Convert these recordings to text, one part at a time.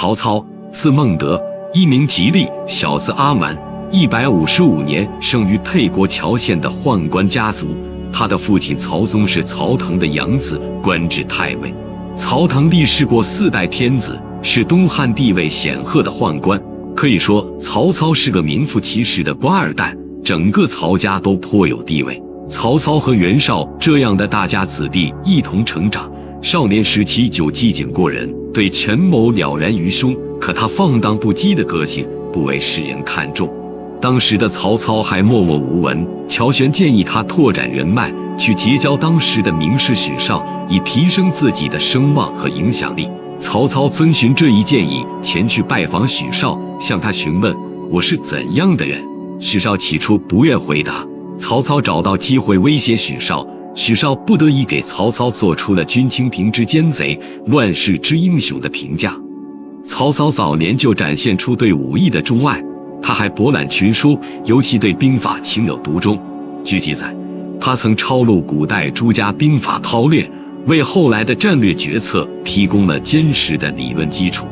曹操，字孟德，一名吉利，小字阿瞒。155年生于沛国谯县的宦官家族。他的父亲曹嵩是曹腾的养子，官至太尉。曹腾历仕过4代天子，是东汉地位显赫的宦官。可以说，曹操是个名副其实的官二代，整个曹家都颇有地位。曹操和袁绍这样的大家子弟一同成长，少年时期就机警过人，对权谋了然于胸。可他放荡不羁的个性不为世人看重。当时的曹操还默默无闻，乔玄建议他拓展人脉，去结交当时的名士许绍，以提升自己的声望和影响力。曹操遵循这一建议，前去拜访许绍，向他询问我是怎样的人。许绍起初不愿回答，曹操找到机会威胁许绍，许绍不得已给曹操做出了军清平之奸贼，乱世之英雄的评价。曹操早年就展现出对武艺的钟爱，他还博览群书，尤其对兵法情有独钟。据记载，他曾抄录古代诸家兵法韬略，为后来的战略决策提供了坚实的理论基础。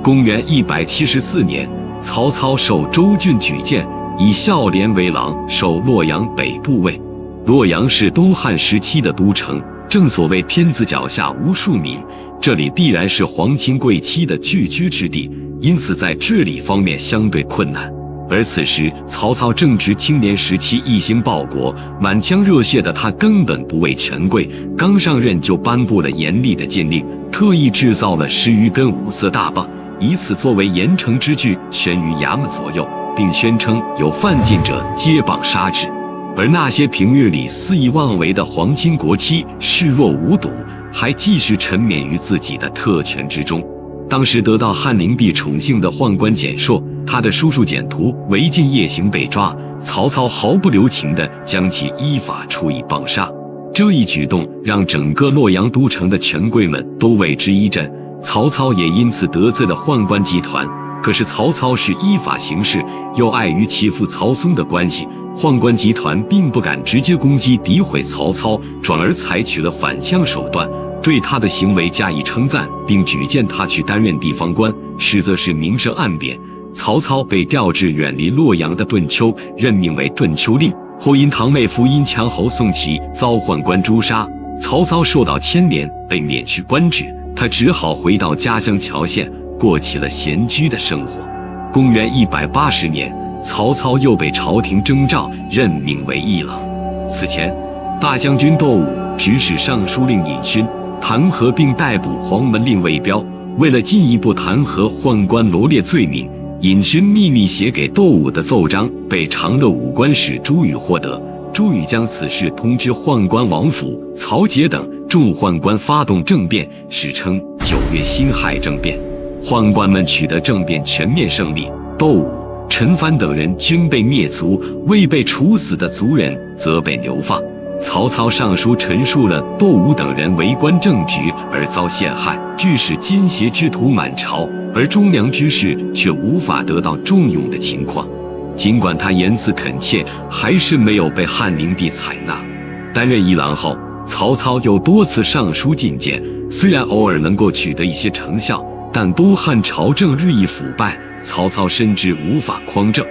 公元174年，曹操受州郡举荐，以孝廉为郎，守洛阳北部尉。洛阳是东汉时期的都城，正所谓天子脚下无庶民，这里必然是皇亲贵戚的聚居之地，因此在治理方面相对困难。而此时曹操正值青年时期，一心报国，满腔热血的他根本不畏权贵，刚上任就颁布了严厉的禁令，特意制造了10余根五色大棒，以此作为严惩之具，悬于衙门左右，并宣称有犯禁者接棒杀之。而那些平日里肆意妄为的皇亲国戚视若无睹，还继续沉湎于自己的特权之中。当时得到汉灵帝宠幸的宦官蹇硕，他的叔叔蹇图违禁夜行被抓，曹操毫不留情地将其依法处以棒杀。这一举动让整个洛阳都城的权贵们都为之一振，曹操也因此得罪了宦官集团。可是曹操是依法行事，又碍于其父曹嵩的关系，宦官集团并不敢直接攻击诋毁曹操，转而采取了反向手段，对他的行为加以称赞，并举荐他去担任地方官，实则是明升暗贬。曹操被调至远离洛阳的顿丘，任命为顿丘令，后因堂妹夫殷强侯宋祁遭宦官诛杀，曹操受到牵连，被免去官职，他只好回到家乡谯县，过起了闲居的生活。公元180年，曹操又被朝廷征召，任命为议郎。此前，大将军窦武指使尚书令尹勋弹劾并逮捕黄门令魏彪，为了进一步弹劾宦官罗列罪名，尹勋秘密写给窦武的奏章被常乐武官使朱宇获得，朱宇将此事通知宦官王府、曹节等众宦官，发动政变，史称9月辛亥政变。宦官们取得政变全面胜利，窦武、陈蕃等人均被灭族，未被处死的族人则被流放。曹操上书陈述了窦武等人为官正直而遭陷害，致使奸邪之徒满朝，而忠良之士却无法得到重用的情况。尽管他言辞恳切，还是没有被汉灵帝采纳。担任议郎后，曹操又多次上书进谏，虽然偶尔能够取得一些成效，但东汉朝政日益腐败，曹操深知无法匡正。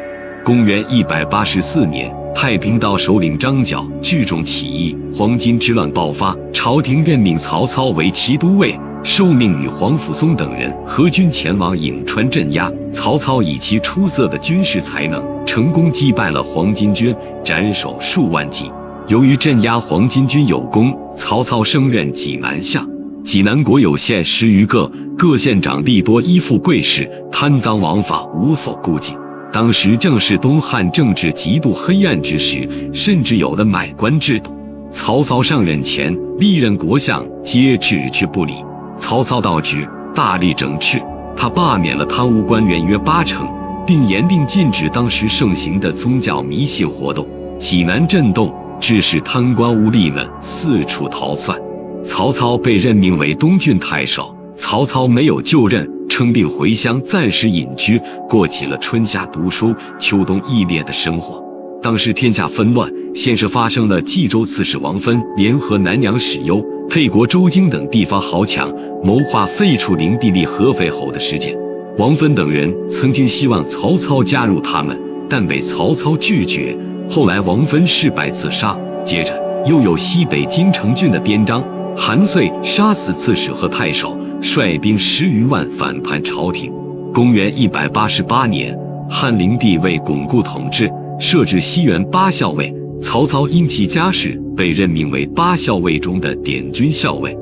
公元184年，太平道首领张角聚众起义，黄巾之乱爆发，朝廷任命曹操为骑都尉，受命与黄甫松等人合军前往颍川镇压。曹操以其出色的军事才能，成功击败了黄巾军，斩首数万计。由于镇压黄巾军有功，曹操升任济南相。济南国有县10余个，各县长力多依附贵士，贪赃枉法，无所顾忌。当时正是东汉政治极度黑暗之时，甚至有了买官制度。曹操上任前，历任国相皆置却不理。曹操到职，大力整治，他罢免了贪污官员约80%，并严令禁止当时盛行的宗教迷信活动。济南震动，致使贪官污吏们四处逃窜。曹操被任命为东郡太守，曹操没有就任，称病回乡暂时隐居，过起了春夏读书、秋冬义烈的生活。当时天下纷乱，先是发生了冀州刺史王芬联合南阳史攸、沛国周京等地方豪强，谋划废除灵帝立合肥侯的事件。王芬等人曾经希望曹操加入他们，但被曹操拒绝。后来王芬事败自杀，接着又有西北金城郡的边章韩遂杀死刺史和太守，率兵10余万反叛朝廷。公元188年，汉灵帝为巩固统治，设置西园8校尉，曹操因其家世被任命为8校尉中的典军校尉。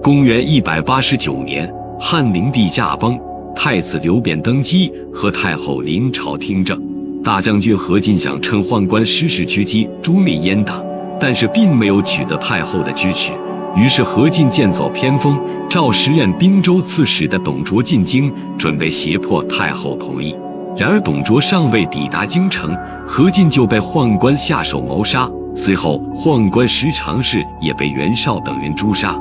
公元189年，汉灵帝驾崩，太子刘辩登基，和太后临朝听政。大将军何进想趁宦官失势狙击诛灭阉党，但是并没有取得太后的支持。于是何进剑走偏锋，召时任滨州刺史的董卓进京，准备胁迫太后同意。然而董卓尚未抵达京城，何进就被宦官下手谋杀。随后宦官石常氏也被袁绍等人诛杀。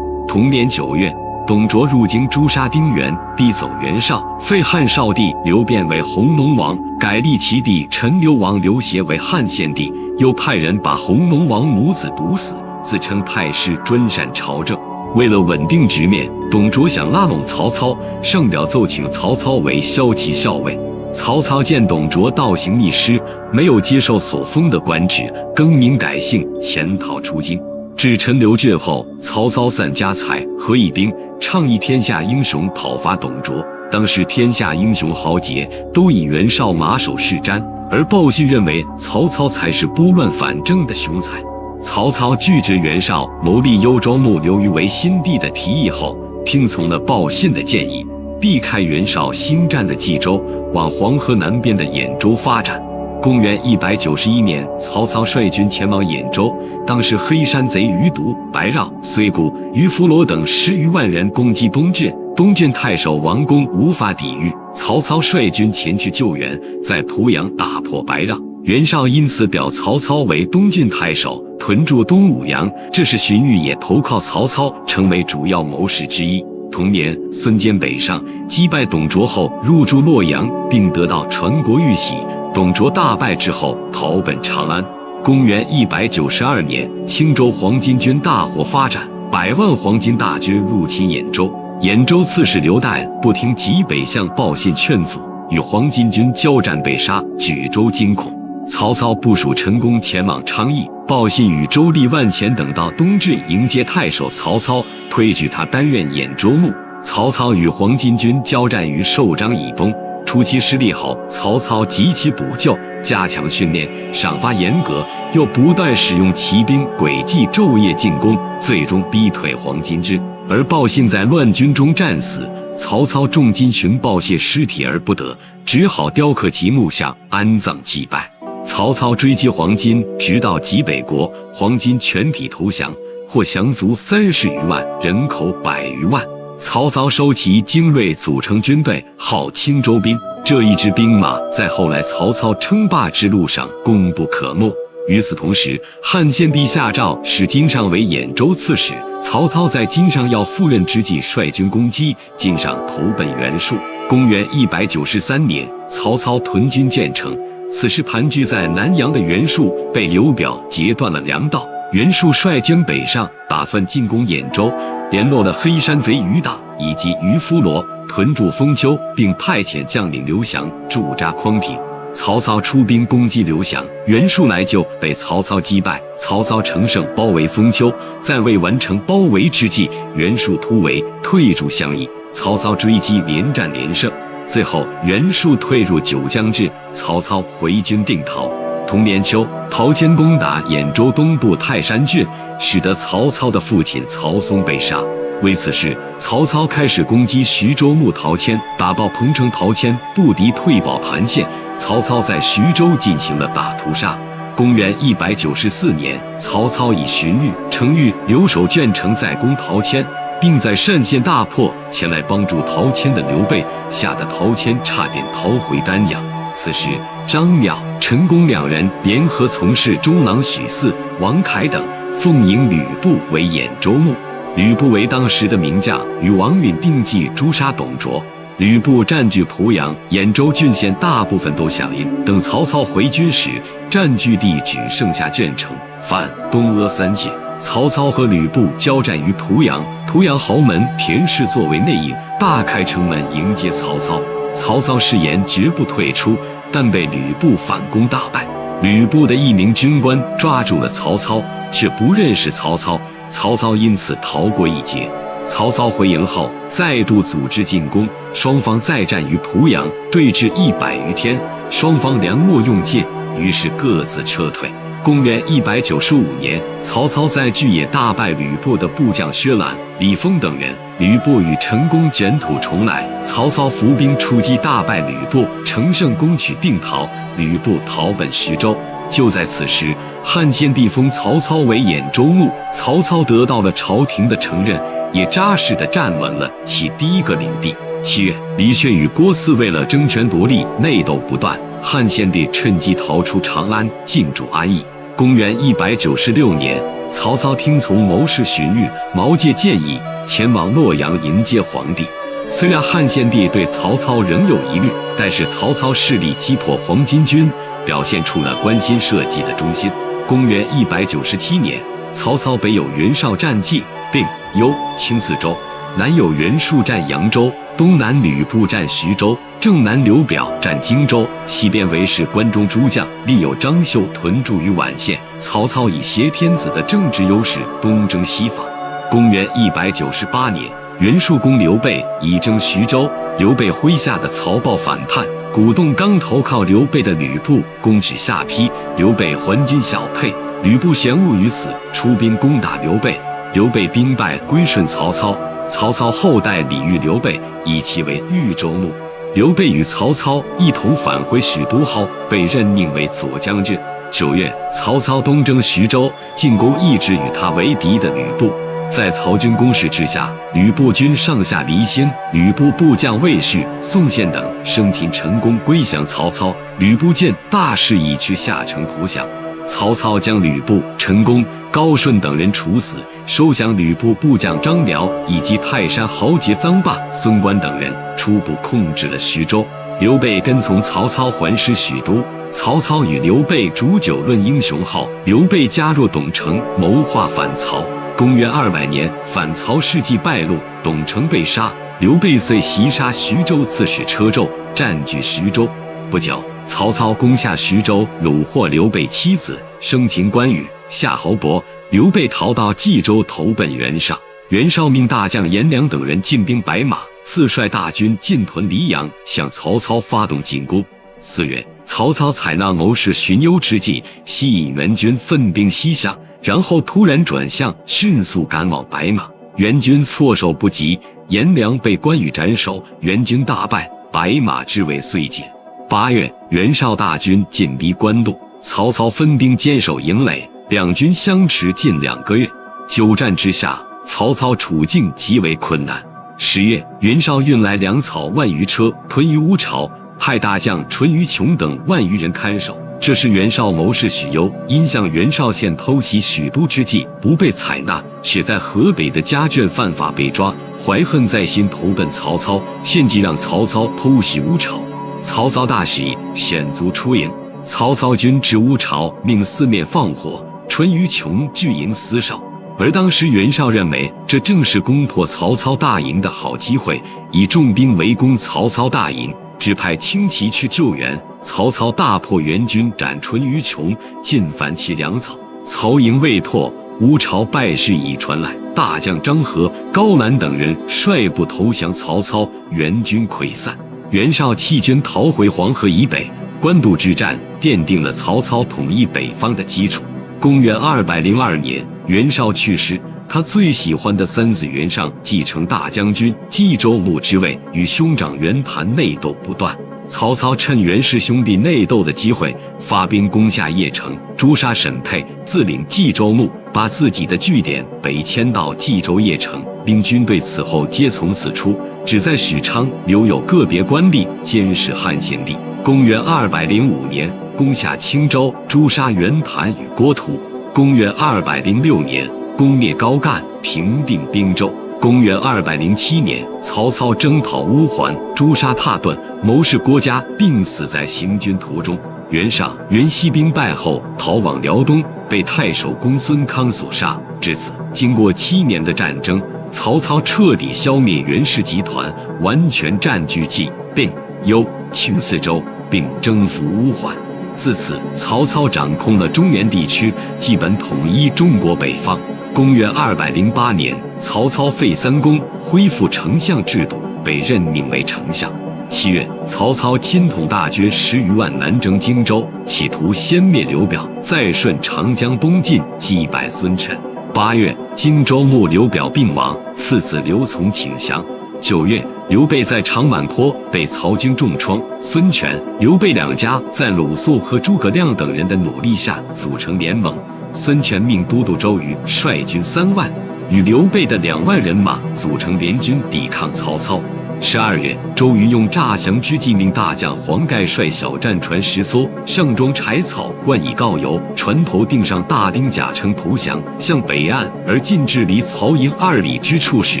同年9月，董卓入京诛杀丁原，逼走袁绍，废汉少帝刘辩为弘农王，改立其弟陈留王刘协为汉献帝，又派人把弘农王母子毒死，自称太师，专擅朝政。为了稳定局面，董卓想拉拢曹操，上表奏请曹操为骁骑校尉。曹操见董卓倒行逆施，没有接受所封的官职，更名改姓，潜逃出京。至陈留郡后，曹操散家财，合议兵，倡议天下英雄讨伐董卓。当时天下英雄豪杰都以袁绍马首是瞻，而鲍信认为曹操才是拨乱反正的雄才。曹操拒绝袁绍谋立幽州牧刘虞为新帝的提议后，听从了鲍信的建议，避开袁绍新占的冀州，往黄河南边的兖州发展。公元191年，曹操率军前往兖州，当时黑山贼余毒、白绕、睢谷、于弗罗等10余万人攻击东郡，东郡太守王公无法抵御，曹操率军前去救援，在濮阳大破白绕。袁绍因此表曹操为东郡太守，屯驻东武阳。这时荀彧也投靠曹操，成为主要谋士之一。同年，孙坚北上，击败董卓后入驻洛阳，并得到传国玉玺。董卓大败之后，逃奔长安。公元192年，青州黄巾军大获发展，100万黄巾大军入侵兖州。兖州刺史刘岱不听济北相鲍信劝阻，与黄巾军交战被杀，举州惊恐。曹操部署陈宫前往昌邑，鲍信与周立、万钱等到东郡迎接太守曹操，推举他担任兖州牧。曹操与黄巾军交战于寿张以东，初期失利后，曹操急起补救，加强训练，赏罚严格，又不断使用骑兵诡计，昼夜进攻，最终逼退黄巾军。而鲍信在乱军中战死，曹操重金寻鲍信尸体而不得，只好雕刻其墓像，安葬祭拜。曹操追击黄巾，直到济北国，黄巾全体投降，获降卒30余万，人口100余万。曹操收其精锐，组成军队，号青州兵。这一支兵马在后来曹操称霸之路上功不可没。与此同时，汉献帝下诏使金尚为兖州刺史。曹操在金尚要赴任之际，率军攻击，金尚投奔袁术。公元193年，曹操屯军建成，此时盘踞在南阳的袁术被刘表截断了粮道。袁术率军北上，打算进攻兖州，联络了黑山贼余党以及于弗罗，屯驻封丘，并派遣将领刘降驻扎匡平。曹操出兵攻击刘降，袁术来救，被曹操击败。曹操乘胜包围封丘，在未完成包围之际，袁术突围，退驻襄邑。曹操追击，连战连胜，最后袁术退入九江至，曹操回军定陶。同年秋，陶谦攻打兖州东部泰山郡，使得曹操的父亲曹嵩被杀。为此事，曹操开始攻击徐州牧陶谦，打爆彭城陶谦不敌，退保盘县。曹操在徐州进行了大屠杀。公元194年，曹操以荀彧、程昱留守鄄城，再攻陶谦，并在单县大破。前来帮助陶谦的刘备，吓得陶谦差点逃回丹阳。此时，张邈、陈宫两人联合从事中郎许嗣、王凯等，奉迎吕布为兖州牧。吕布为当时的名将，与王允并计诛杀董卓。吕布占据濮阳、兖州郡县大部分都响应。等曹操回军时，占据地只剩下鄄城、范、东阿3县。曹操和吕布交战于濮阳，濮阳豪门田氏作为内应，大开城门迎接曹操。曹操誓言绝不退出，但被吕布反攻大败。吕布的一名军官抓住了曹操，却不认识曹操，曹操因此逃过一劫。曹操回营后，再度组织进攻，双方再战于濮阳，对峙100余天，双方粮秣用尽，于是各自撤退。公元195年，曹操在巨野大败吕布的部将薛懒、李丰等人，吕布与成功卷土重来。曹操伏兵出击，大败吕布，乘胜攻取定陶，吕布逃奔徐州。就在此时，汉献帝封曹操为兖州牧，曹操得到了朝廷的承认，也扎实地站稳了其第一个领地。7月，李傕与郭汜为了争权夺利，内斗不断，汉献帝趁机逃出长安，进驻安邑。公元196年，曹操听从谋士荀彧、毛玠建议，前往洛阳迎接皇帝。虽然汉献帝对曹操仍有疑虑，但是曹操势力击破黄巾军，表现出了关心社稷的忠心。公元197年，曹操北有袁绍战冀、并、幽、青4州，南有袁术占扬州，东南吕布占徐州，正南刘表占荆州，西边为是关中诸将，立有张绣屯驻于宛县。曹操以挟天子的政治优势东征西伐。公元198年，袁术攻刘备，以征徐州。刘备麾下的曹豹反叛，鼓动刚投靠刘备的吕布攻取下邳，刘备还军小沛，吕布嫌恶于此，出兵攻打刘备。刘备兵败，归顺曹操。曹操后代礼遇刘备，以其为豫州牧。刘备与曹操一同返回许都后，被任命为左将军。9月，曹操东征徐州，进攻一直与他为敌的吕布。在曹军攻势之下，吕布军上下离心，吕布部将魏续、宋宪等生擒成功，归降曹操。吕布见大势已去，下城投降。曹操将吕布、陈宫、高顺等人处死，收降吕布部将张辽以及泰山豪杰臧霸、孙观等人，初步控制了徐州。刘备跟从曹操还师许都。曹操与刘备煮酒论英雄后，刘备加入董承，谋划反曹。公元200年，反曹事迹败露，董承被杀，刘备遂袭杀徐州刺史车胄，占据徐州。不久，曹操攻下徐州，虏获刘备妻子，生擒关羽、夏侯伯。刘备逃到冀州，投奔袁绍。袁绍命大将颜良等人进兵白马，自率大军进屯黎阳，向曹操发动进攻。4月，曹操采纳谋士荀攸之计，吸引援军奋兵西向，然后突然转向，迅速赶往白马。援军措手不及，颜良被关羽斩首，援军大败，白马之围遂解。8月，袁绍大军进逼关渡，曹操分兵坚守营垒，两军相持近2个月。久战之下，曹操处境极为困难。10月，袁绍运来粮草万余车，屯于乌巢，派大将淳于琼等万余人看守。这时袁绍谋士许攸因向袁绍县偷袭许都之计不被采纳，却在河北的家眷犯法被抓，怀恨在心，投奔曹操，献计让曹操偷袭乌巢。曹操大喜，险卒出营。曹操军至乌巢，命四面放火，淳于琼据营死守。而当时袁绍认为这正是攻破曹操大营的好机会，以重兵围攻曹操大营，只派轻骑去救援。曹操大破援军，斩淳于琼，尽凡其粮草。曹营未脱，乌巢败事已传来，大将张合、高览等人率部投降曹操，援军溃散。袁绍弃军逃回黄河以北。官渡之战奠定了曹操统一北方的基础。公元202年，袁绍去世，他最喜欢的三子袁尚继承大将军、冀州牧之位，与兄长袁谭内斗不断。曹操趁袁氏兄弟内斗的机会，发兵攻下邺城，诛杀沈沛，自领冀州牧，把自己的据点北迁到冀州邺城。兵军队此后皆从此出，只在许昌留有个别官吏监视汉献帝。公元205年，攻下青州，诛杀袁谭与郭图。公元206年，攻灭高干，平定并州。公元207年，曹操征讨乌桓，诛杀蹋顿，谋士郭嘉病死在行军途中。袁尚、袁熙兵败后逃往辽东，被太守公孙康所杀。至此，经过7年的战争，曹操彻底消灭袁氏集团，完全占据冀、并、幽、青四州，并征服乌桓。自此，曹操掌控了中原地区，基本统一中国北方。公元208年，曹操废三公，恢复丞相制度，被任命为丞相。7月，曹操亲统大军10余万南征荆州，企图先灭刘表，再顺长江东进，击败孙权。8月，荆州牧刘表病亡，次子刘琮请降。9月，刘备在长坂坡被曹军重创，孙权、刘备两家在鲁肃和诸葛亮等人的努力下组成联盟。孙权命都督周瑜率军3万，与刘备的2万人马组成联军抵抗曹操。12月，周瑜用诈降之计命大将黄盖率小战船10艘，上装柴草，灌以膏油，船头钉上大钉甲称投降，向北岸而进至离曹营2里之处时，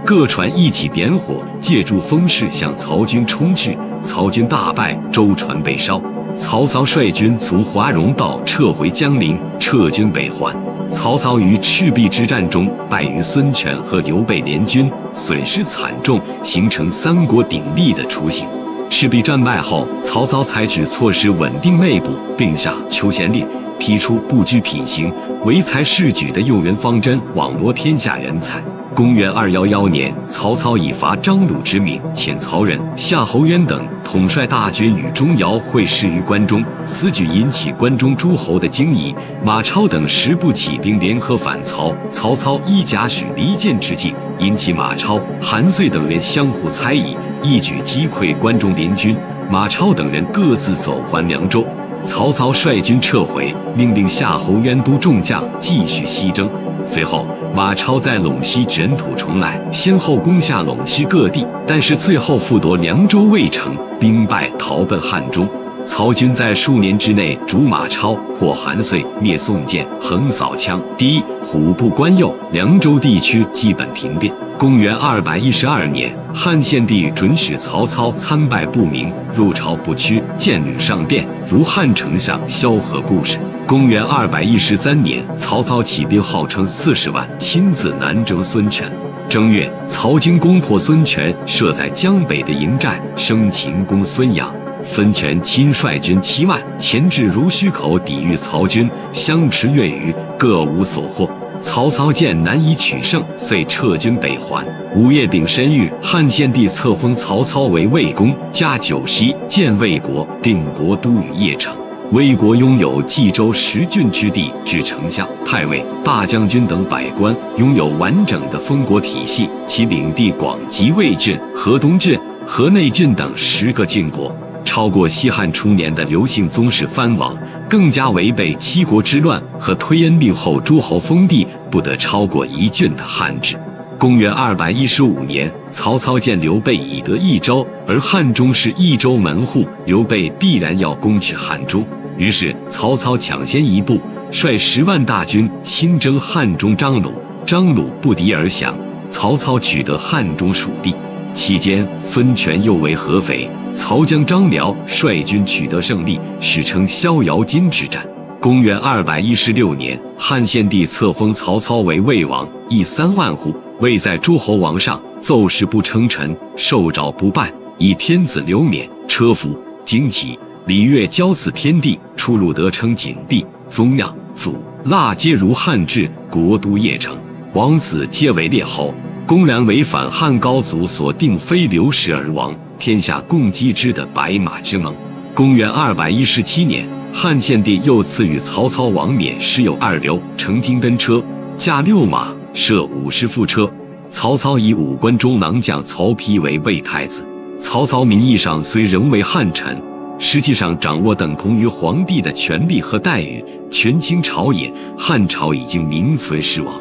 各船一起点火，借助风势向曹军冲去，曹军大败，舟船被烧。曹操率军从华容道撤回江陵，撤军北还。曹操于赤壁之战中败于孙权和刘备联军，损失惨重，形成三国鼎立的雏形。赤壁战败后，曹操采取措施稳定内部，并下求贤令，提出不拘品行、唯才是举的用人方针，网罗天下人才。公元211年，曹操以伐张鲁之名，遣曹仁、夏侯渊等统帅大军与钟繇会师于关中，此举引起关中诸侯的惊疑。马超等10部起兵联合反曹，曹操依贾诩离间之计，引起马超、韩遂等人相互猜疑，一举击溃关中联军。马超等人各自走还凉州。曹操率军撤回，命令夏侯渊督众将继续西征。随后，马超在陇西卷土重来，先后攻下陇西各地，但是最后复夺凉州未成，兵败逃奔汉中。曹军在数年之内逐马超，破韩遂，灭宋建，横扫羌氐、虎步关右，凉州地区基本平定。公元212年，汉献帝准许曹操参拜不明，入朝不趋，见履上殿，如汉丞相萧何故事。公元213年，曹操起兵号称40万，亲自南征孙权。正月，曹军攻破孙权设在江北的营寨，生擒攻孙阳。孙权亲率军7万前至濡须口抵御曹军，相持月余，各无所获。曹操见难以取胜，遂撤军北还。5月丙申日，汉献帝册封曹操为魏公，加9锡，建魏国，定国都于邺城。魏国拥有冀州10郡之地，至丞相、太尉、大将军等百官，拥有完整的封国体系。其领地广及魏郡、河东郡、河内郡等10个郡国。超过西汉初年的刘姓宗室藩王，更加违背七国之乱和推恩令后诸侯封地不得超过1郡的汉制。公元215年，曹操见刘备已得益州，而汉中是益州门户，刘备必然要攻取汉中，于是曹操抢先一步，率10万大军亲征汉中张鲁，张鲁不敌而降，曹操取得汉中属地。期间，孙权又为合肥，曹将张辽率军取得胜利，史称逍遥津之战。公元216年，汉献帝册封曹操为魏王，邑3万户。魏在诸侯王上，奏事不称臣，受诏不办，以天子刘勉、车服、旌旗、礼乐交祀天地，出入得称锦地，宗庙、祖、腊皆如汉制，国都邺城，王子皆为列侯。公然违反汉高祖所定非刘氏而亡，天下共击之的白马之盟。公元217年，汉献帝又赐予曹操王冕10有2流，乘金根车，驾6马，设50副车。曹操以武关中郎将曹丕为魏太子。曹操名义上虽仍为汉臣，实际上掌握等同于皇帝的权力和待遇，权倾朝野，汉朝已经名存实亡。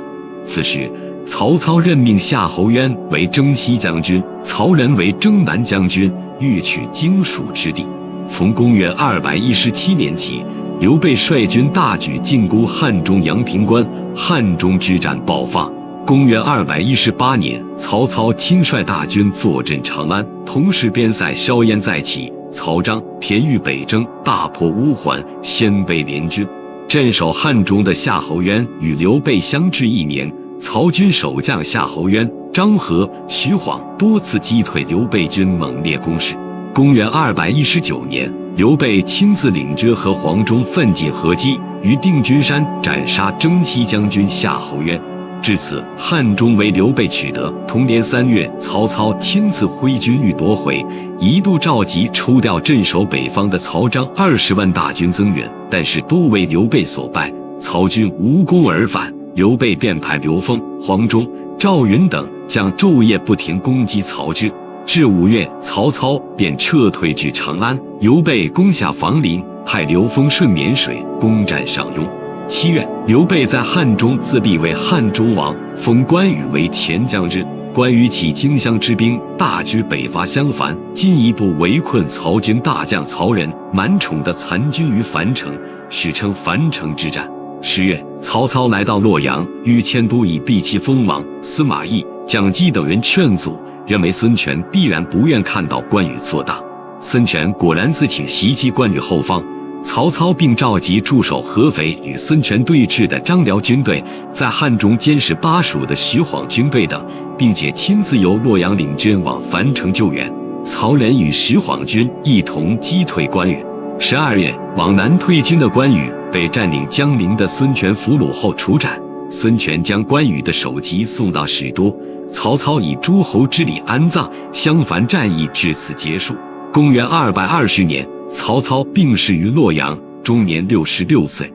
此时，曹操任命夏侯渊为征西将军，曹仁为征南将军，欲取荆蜀之地。从公元217年起，刘备率军大举进攻汉中阳平关，汉中之战爆发。公元218年，曹操亲率大军坐镇长安，同时边塞硝烟再起，曹彰、田豫北征，大破乌桓，鲜卑联军。镇守汉中的夏侯渊与刘备相至1年，曹军守将夏侯渊、张合、徐晃多次击退刘备军猛烈攻势。公元219年，刘备亲自领军和黄忠奋进合击，于定军山斩杀征西将军夏侯渊。至此，汉中为刘备取得。同年3月，曹操亲自挥军欲夺回，一度召集抽调镇守北方的曹彰20万大军增援，但是都为刘备所败，曹军无功而返。刘备便派刘封、黄忠、赵云等将昼夜不停攻击曹军。至5月，曹操便撤退至长安，刘备攻下房陵，派刘封顺沔水攻占上庸。7月，刘备在汉中自立为汉中王，封关羽为前将军。关羽起荆襄之兵，大举北伐襄樊，进一步围困曹军大将曹仁、满宠的残军于樊城，史称樊城之战。10月，曹操来到洛阳，欲迁都以避其锋芒。司马懿、蒋济等人劝阻，认为孙权必然不愿看到关羽做大。孙权果然自请袭击关羽后方。曹操并召集驻守合肥与孙权对峙的张辽军队，在汉中监视巴蜀的徐晃军队等，并且亲自由洛阳领军往樊城救援。曹仁与徐晃军一同击退关羽。12月，往南退军的关羽被占领江陵的孙权俘虏后处斩。孙权将关羽的首级送到史都，曹操以诸侯之礼安葬。襄樊战役至此结束。公元220年，曹操病逝于洛阳，终年66岁。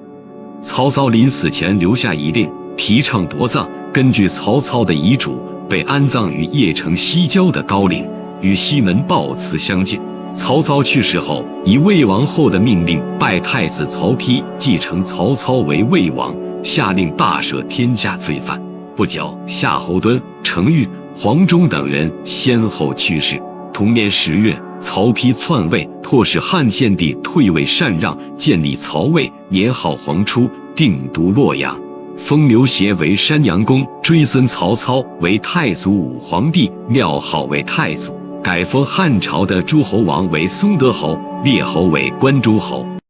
曹操临死前留下遗令，提倡薄葬。根据曹操的遗嘱，被安葬于邺城西郊的高陵，与西门豹祠相近。曹操去世后，以魏王后的命令拜太子曹丕继承曹操为魏王，下令大赦天下罪犯。不久，夏侯惇、程昱、黄忠等人先后去世。同年10月，曹丕篡位，迫使汉献帝退位禅让，建立曹魏，年号黄初，定都洛阳，封刘协为山阳公，追尊曹操为太祖武皇帝，庙号为太祖，改封汉朝的诸侯王为松德侯，列侯为关中侯。